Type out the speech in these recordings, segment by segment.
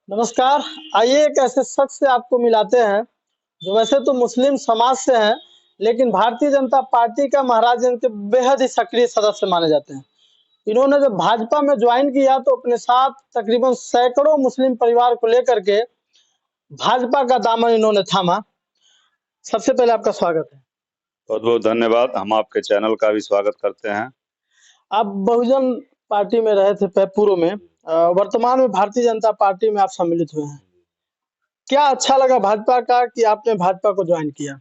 नमस्कार। आइए एक ऐसे शख्स से आपको मिलाते हैं जो वैसे तो मुस्लिम समाज से हैं, लेकिन भारतीय जनता पार्टी का महाराजगंज के बेहद ही सक्रिय सदस्य माने जाते हैं। इन्होंने जब भाजपा में ज्वाइन किया तो अपने साथ तकरीबन सैकड़ों मुस्लिम परिवार को लेकर के भाजपा का दामन इन्होंने थामा। सबसे पहले आपका स्वागत है। बहुत बहुत धन्यवाद। हम आपके चैनल का भी स्वागत करते हैं। आप बहुजन पार्टी में रहे थे पूर्व में, वर्तमान में भारतीय जनता पार्टी में आप सम्मिलित हुए हैं। क्या अच्छा लगा भाजपा का कि आपने भाजपा को ज्वाइन किया?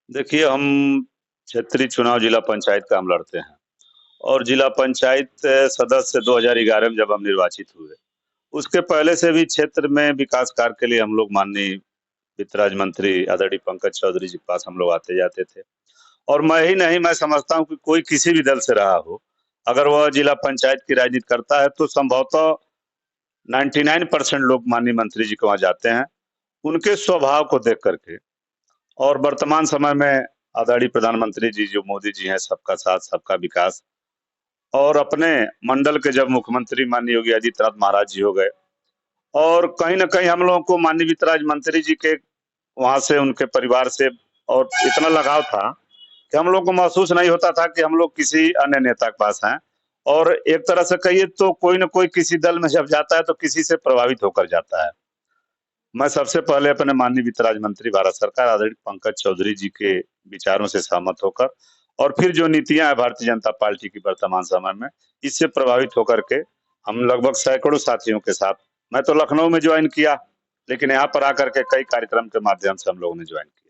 देखिए, हम क्षेत्रीय चुनाव जिला पंचायत का हम लड़ते हैं और जिला पंचायत सदस्य 2011 में जब हम निर्वाचित हुए, उसके पहले से भी क्षेत्र में विकास कार्य के लिए हम लोग माननीय वित्त राज्य मंत्री आदरणीय पंकज चौधरी जी के पास हम लोग आते जाते थे। और मैं ही नहीं, मैं समझता हूँ कि कोई किसी भी दल से रहा हो, अगर वह जिला पंचायत की राजनीति करता है तो संभवतः 99% लोग माननीय मंत्री जी के वहाँ जाते हैं, उनके स्वभाव को देख करके। और वर्तमान समय में आदरणीय प्रधानमंत्री जी जो मोदी जी हैं, सबका साथ सबका विकास, और अपने मंडल के जब मुख्यमंत्री माननीय योगी आदित्यनाथ महाराज जी हो गए, और कहीं ना कहीं हम लोगों को माननीय वित्त राज्य मंत्री जी के वहां से, उनके परिवार से और इतना लगाव था कि हम लोग को महसूस नहीं होता था कि हम लोग किसी अन्य नेता के पास हैं। और एक तरह से कहिए तो कोई ना कोई किसी दल में जब जाता है तो किसी से प्रभावित होकर जाता है। मैं सबसे पहले अपने माननीय वित्त राज्य मंत्री भारत सरकार आदरणीय पंकज चौधरी जी के विचारों से सहमत होकर, और फिर जो नीतियां है भारतीय जनता पार्टी की वर्तमान समय में, इससे प्रभावित होकर के हम लगभग सैकड़ों साथियों के साथ, मैं तो लखनऊ में ज्वाइन किया, लेकिन यहाँ पर आकर के कई कार्यक्रम के माध्यम से हम लोगों ने ज्वाइन किया।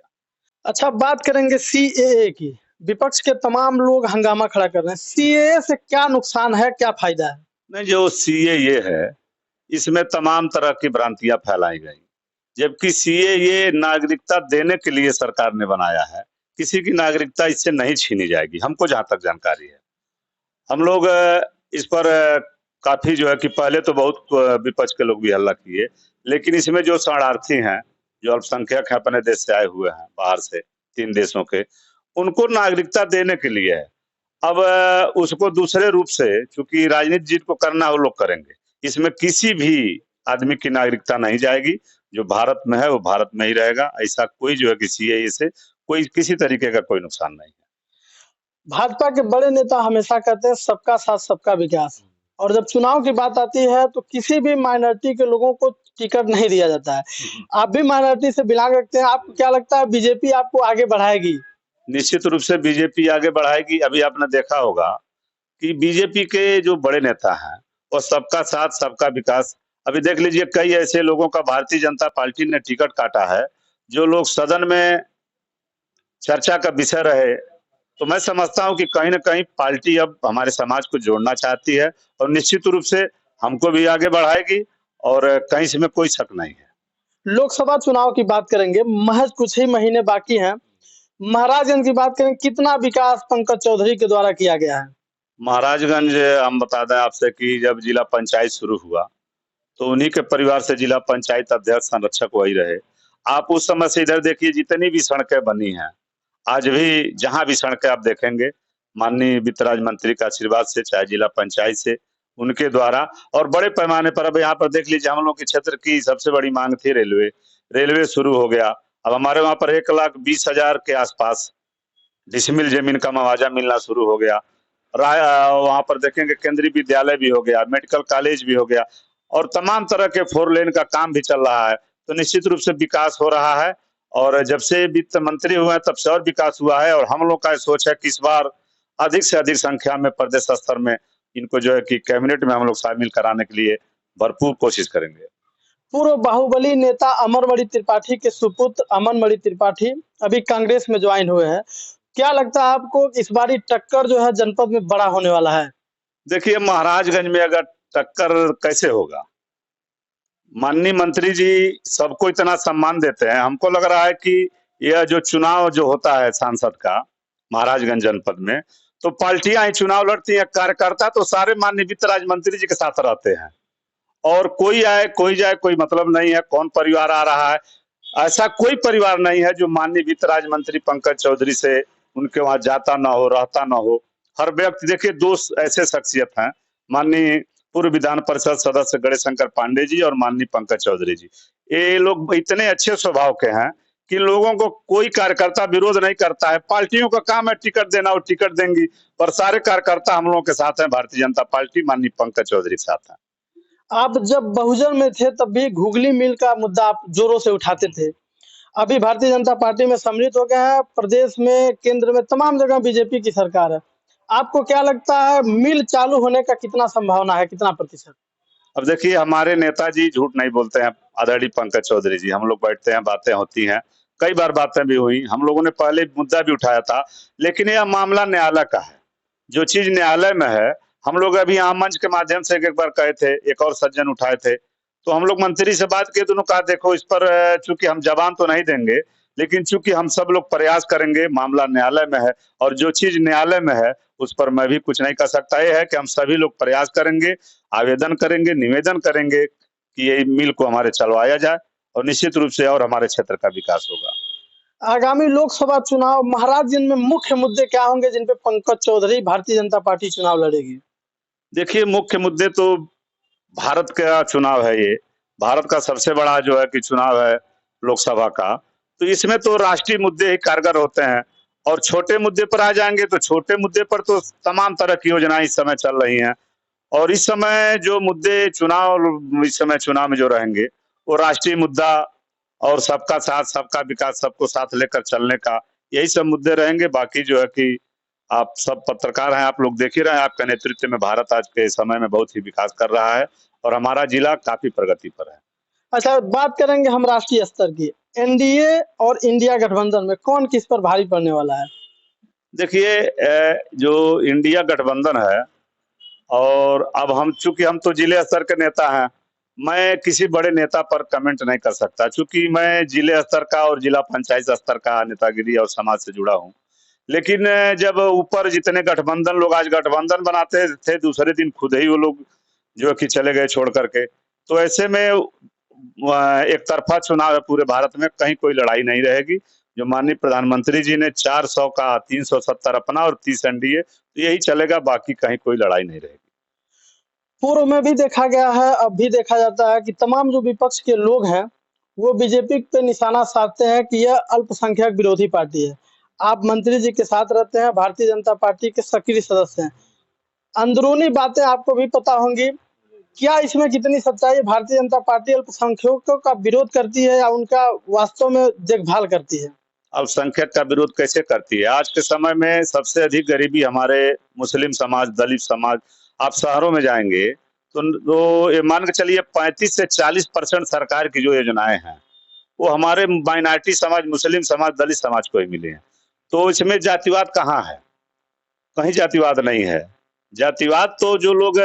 अच्छा, बात करेंगे सीएए की। विपक्ष के तमाम लोग हंगामा खड़ा कर रहे हैं। सीएए से क्या नुकसान है, क्या फायदा है? नहीं, जो सीएए है, इसमें तमाम तरह की भ्रांतियां फैलाई गई, जबकि सीएए नागरिकता देने के लिए सरकार ने बनाया है। किसी की नागरिकता इससे नहीं छीनी जाएगी, हमको जहां तक जानकारी है। हम लोग इस पर काफी जो है कि पहले तो बहुत विपक्ष के लोग भी हल्ला किए, लेकिन इसमें जो शरणार्थी हैं, जो अल्पसंख्यक हैं, अपने देश से आए हुए हैं बाहर से, 3 देशों के, उनको नागरिकता देने के लिए है। अब उसको दूसरे रूप से, चूंकि राजनीति जिनको करना है वो लोग करेंगे, इसमें किसी भी आदमी की नागरिकता नहीं जाएगी। जो भारत में है वो भारत में ही रहेगा। ऐसा कोई जो है कि सीएए से कोई किसी तरीके का कोई नुकसान नहीं है। भाजपा के बड़े नेता हमेशा कहते हैं सबका साथ सबका विकास, और जब चुनाव की बात आती है तो किसी भी माइनॉरिटी के लोगों को टिकट नहीं दिया जाता है। आप भी माइनॉरिटी से बिलोंग रखते हैं, आपको क्या लगता है बीजेपी आपको आगे बढ़ाएगी? निश्चित रूप से बीजेपी आगे बढ़ाएगी। अभी आपने देखा होगा कि बीजेपी के जो बड़े नेता हैं, वो सबका साथ सबका विकास, अभी देख लीजिए कई ऐसे लोगों का भारतीय जनता पार्टी ने टिकट काटा है, जो लोग सदन में चर्चा का विषय रहे। तो मैं समझता हूं कि कहीं ना कहीं पार्टी अब हमारे समाज को जोड़ना चाहती है, और निश्चित रूप से हमको भी आगे बढ़ाएगी, और कहीं इसमें कोई शक नहीं है। लोकसभा चुनाव की बात करेंगे, महज कुछ ही महीने बाकी हैं। महाराजगंज की बात करें, कितना विकास पंकज चौधरी के द्वारा किया गया है? महाराजगंज, हम बता दें आपसे कि जब जिला पंचायत शुरू हुआ तो उन्हीं के परिवार से जिला पंचायत अध्यक्ष संरक्षक वही रहे। आप उस समय से इधर देखिए, जितनी भी सड़कें बनी हैं, आज भी जहां भी सड़कें आप देखेंगे, माननीय वित्त राज्य मंत्री का आशीर्वाद से, चाहे जिला पंचायत से, उनके द्वारा। और बड़े पैमाने पर अब यहाँ पर देख लीजिए, हम लोग के क्षेत्र की सबसे बड़ी मांग थी रेलवे, रेलवे शुरू हो गया। अब हमारे वहां पर 1,20,000 के आसपास डिसमिल जमीन का मुआवजा मिलना शुरू हो गया। वहां पर देखेंगे केंद्रीय विद्यालय भी हो गया, मेडिकल कॉलेज भी हो गया, और तमाम तरह के 4 लेन का काम भी चल रहा है। तो निश्चित रूप से विकास हो रहा है, और जब से वित्त मंत्री हुए हैं तब से और विकास हुआ है। और हम लोग का सोच है कि इस बार अधिक से अधिक संख्या में प्रदेश स्तर में इनको जो है कि कैबिनेट में हम लोग शामिल कराने के लिए भरपूर कोशिश करेंगे। पूर्व बाहुबली नेता अमरमणि त्रिपाठी के सुपुत्र अमनमणि त्रिपाठी अभी कांग्रेस में ज्वाइन हुए हैं। क्या लगता है आपको इस बारी टक्कर जो है जनपद में बड़ा होने वाला है? देखिए, महाराजगंज में अगर टक्कर कैसे होगा, माननीय मंत्री जी सबको इतना सम्मान देते हैं, हमको लग रहा है कि यह जो चुनाव जो होता है सांसद का महाराजगंज जनपद में, तो पार्टियां ही चुनाव लड़ती हैं, कार्यकर्ता तो सारे माननीय वित्त राज्य मंत्री जी के साथ रहते हैं। और कोई आए कोई जाए कोई मतलब नहीं है, कौन परिवार आ रहा है, ऐसा कोई परिवार नहीं है जो माननीय वित्त राज्य मंत्री पंकज चौधरी से उनके वहां जाता ना हो, रहता ना हो। हर व्यक्ति, देखिए 2 ऐसे शख्सियत हैं, माननीय पूर्व विधान परिषद सदस्य गणेशशंकर पांडे जी और माननीय पंकज चौधरी जी। ये लोग इतने अच्छे स्वभाव के हैं कि लोगों को कोई कार्यकर्ता विरोध नहीं करता है। पार्टियों का काम है टिकट देना, और टिकट देंगी, पर सारे कार्यकर्ता हम लोगों के साथ हैं। भारतीय जनता पार्टी माननीय पंकज चौधरी के साथ है। आप जब बहुजन में थे तब भी घुगली मिल का मुद्दा आप जोरों से उठाते थे। अभी भारतीय जनता पार्टी में सम्मिलित हो गया है, प्रदेश में, केंद्र में, तमाम जगह बीजेपी की सरकार है। आपको क्या लगता है मिल चालू होने का कितना संभावना है, कितना प्रतिशत? अब देखिए, हमारे नेताजी झूठ नहीं बोलते हैं, आदरणीय पंकज चौधरी जी। हम लोग बैठते हैं, बातें होती हैं, कई बार बातें भी हुई। हम लोगों ने पहले मुद्दा भी उठाया था, लेकिन यह मामला न्यायालय का है। जो चीज न्यायालय में है, हम लोग अभी यहाँ मंच के माध्यम से एक बार कहे थे, एक और सज्जन उठाए थे, तो हम लोग मंत्री से बात किए तो उन्होंने कहा देखो, इस पर चूंकि हम जवाब तो नहीं देंगे, लेकिन चूंकि हम सब लोग प्रयास करेंगे, मामला न्यायालय में है, और जो चीज न्यायालय में है उस पर मैं भी कुछ नहीं कर सकता। यह है कि हम सभी लोग प्रयास करेंगे, आवेदन करेंगे, निवेदन करेंगे कि ये मिल को हमारे चलवाया जाए, और निश्चित रूप से और हमारे क्षेत्र का विकास होगा। आगामी लोकसभा चुनाव महाराजगंज में मुख्य मुद्दे क्या होंगे जिन पे पंकज चौधरी भारतीय जनता पार्टी चुनाव लड़ेगी? देखिए, मुख्य मुद्दे तो भारत का चुनाव है। ये भारत का सबसे बड़ा जो है कि चुनाव है लोकसभा का, तो इसमें तो राष्ट्रीय मुद्दे ही कारगर होते हैं। और छोटे मुद्दे पर आ जाएंगे तो छोटे मुद्दे पर तो तमाम तरह की योजनाएं इस समय चल रही हैं। और इस समय जो मुद्दे इस समय चुनाव में जो रहेंगे, वो राष्ट्रीय मुद्दा और सबका साथ, सबका विकास, सबको साथ लेकर चलने का, यही सब मुद्दे रहेंगे। बाकी जो है कि आप सब पत्रकार हैं, आप लोग देख ही रहे हैं, आपके नेतृत्व में भारत आज के समय में बहुत ही विकास कर रहा है, और हमारा जिला काफी प्रगति पर है। अच्छा, बात करेंगे हम राष्ट्रीय स्तर की। एनडीए और इंडिया गठबंधन में कौन किस पर भारी पड़ने वाला है? देखिए, जो इंडिया गठबंधन है, और अब चूंकि हम तो जिले स्तर के नेता हैं, मैं किसी बड़े नेता पर कमेंट नहीं कर सकता, चूंकि मैं जिले स्तर का और जिला पंचायत स्तर का नेतागिरी और समाज से जुड़ा हूं। लेकिन जब ऊपर जितने गठबंधन लोग आज गठबंधन बनाते थे, दूसरे दिन खुद ही वो लोग जो है कि चले गए छोड़ करके। तो ऐसे में एक तरफा चुनाव है पूरे भारत में, कहीं कोई लड़ाई नहीं रहेगी। जो माननीय प्रधानमंत्री जी ने 400 का 370 अपना और 30 एनडीए, तो यही चलेगा, बाकी कहीं कोई लड़ाई नहीं रहेगी। पूर्व में भी देखा गया है, अब भी देखा जाता है कि तमाम जो विपक्ष के लोग हैं वो बीजेपी पे निशाना साधते हैं कि यह अल्पसंख्यक विरोधी पार्टी है। आप मंत्री जी के साथ रहते हैं, भारतीय जनता पार्टी के सक्रिय सदस्य हैं, अंदरूनी बातें आपको भी पता होंगी। क्या इसमें कितनी सच्चाई है? भारतीय जनता पार्टी अल्पसंख्यकों का विरोध करती है या उनका वास्तव में देखभाल करती है? अल्पसंख्यक का विरोध कैसे करती है? आज के समय में सबसे अधिक गरीबी हमारे मुस्लिम समाज, दलित समाज। आप शहरों में जाएंगे तो ये मान के चलिए 35 से 40% सरकार की जो योजनाएं हैं वो हमारे माइनॉरिटी समाज, मुस्लिम समाज, दलित समाज को ही मिली हैं। तो इसमें जातिवाद कहाँ है? कहीं जातिवाद नहीं है। जातिवाद तो जो लोग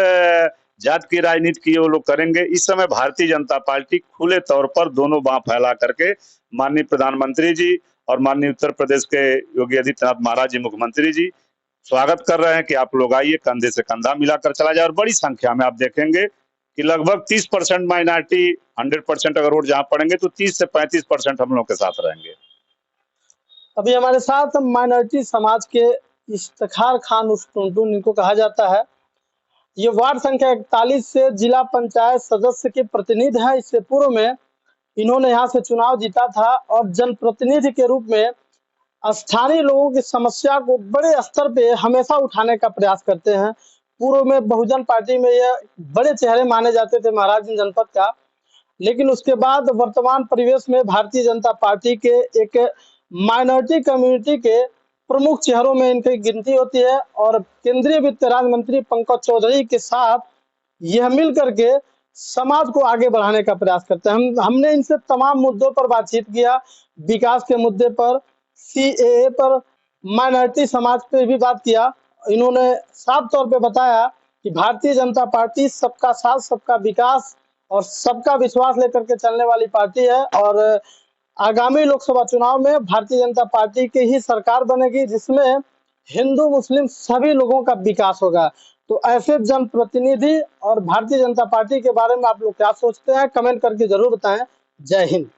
जात की राजनीति की वो लोग करेंगे। इस समय भारतीय जनता पार्टी खुले तौर पर दोनों बांह फैला करके माननीय प्रधानमंत्री जी और माननीय उत्तर प्रदेश के योगी आदित्यनाथ महाराज जी, मुख्यमंत्री जी, स्वागत कर रहे हैं कि आप लोग आइए, कंधे से कंधा मिलाकर चला जाए। और बड़ी संख्या में आप देखेंगे कि लगभग 30% माइनॉरिटी, 100% अगर वोट जहां पड़ेंगे तो 30 से 35% हम लोग के साथ रहेंगे। अभी हमारे साथ माइनॉरिटी समाज के इफ्तिखार खान उर्फ टुनटुन, इनको कहा जाता है, ये वार्ड संख्या 41 से जिला पंचायत सदस्य के प्रतिनिधि हैं। इससे पूर्व में इन्होंने यहाँ से चुनाव जीता था और जनप्रतिनिधि के रूप में स्थानीय लोगों की समस्या को बड़े स्तर पे हमेशा उठाने का प्रयास करते हैं। पूर्व में बहुजन पार्टी में ये बड़े चेहरे माने जाते थे महाराजगंज जनपद का, लेकिन उसके बाद वर्तमान परिवेश में भारतीय जनता पार्टी के एक माइनॉरिटी कम्युनिटी के प्रमुख चेहरों में इनकी गिनती होती है। और केंद्रीय वित्त राज्य मंत्री पंकज चौधरी के साथ यह मिल करके समाज को आगे बढ़ाने का प्रयास करते हैं। हमने इनसे तमाम मुद्दों पर बातचीत किया, विकास के मुद्दे पर, सीएए पर, माइनॉरिटी समाज पे भी बात किया। इन्होंने साफ तौर पे बताया कि भारतीय जनता पार्टी सबका साथ, सबका विकास और सबका विश्वास लेकर के चलने वाली पार्टी है। और आगामी लोकसभा चुनाव में भारतीय जनता पार्टी की ही सरकार बनेगी, जिसमें हिंदू मुस्लिम सभी लोगों का विकास होगा। तो ऐसे जनप्रतिनिधि और भारतीय जनता पार्टी के बारे में आप लोग क्या सोचते हैं, कमेंट करके जरूर बताएं। जय हिंद।